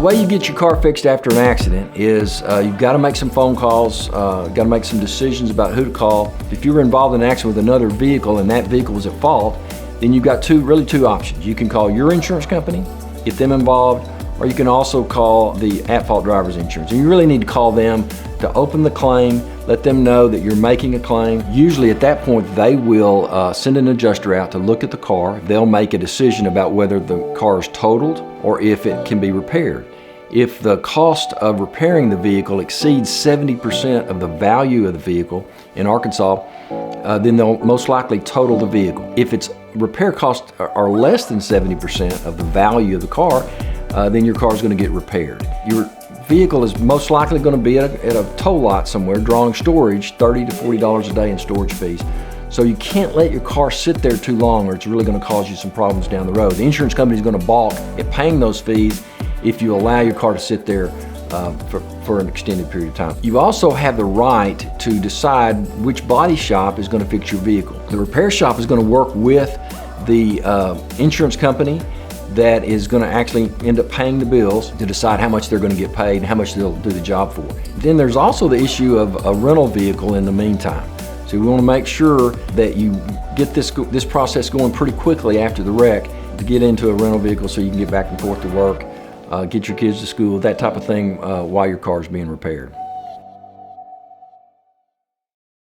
way you get your car fixed after an accident is you've got to make some phone calls, got to make some decisions about who to call. If you were involved in an accident with another vehicle and that vehicle was at fault, then you've got two options. You can call your insurance company, get them involved, or you can also call the at-fault driver's insurance. And you really need to call them to open the claim, let them know that you're making a claim. Usually at that point, they will send an adjuster out to look at the car. They'll make a decision about whether the car is totaled or if it can be repaired. If the cost of repairing the vehicle exceeds 70% of the value of the vehicle in Arkansas, then they'll most likely total the vehicle. If its repair costs are less than 70% of the value of the car, then your car is going to get repaired. Your vehicle is most likely going to be at a tow lot somewhere drawing storage, $30 to $40 a day in storage fees. So you can't let your car sit there too long or it's really going to cause you some problems down the road. The insurance company is going to balk at paying those fees if you allow your car to sit there for an extended period of time. You also have the right to decide which body shop is going to fix your vehicle. The repair shop is going to work with the insurance company that is going to actually end up paying the bills to decide how much they're going to get paid and how much they'll do the job for. Then there's also the issue of a rental vehicle in the meantime. So we want to make sure that you get this process going pretty quickly after the wreck to get into a rental vehicle so you can get back and forth to work, get your kids to school, that type of thing while your car is being repaired.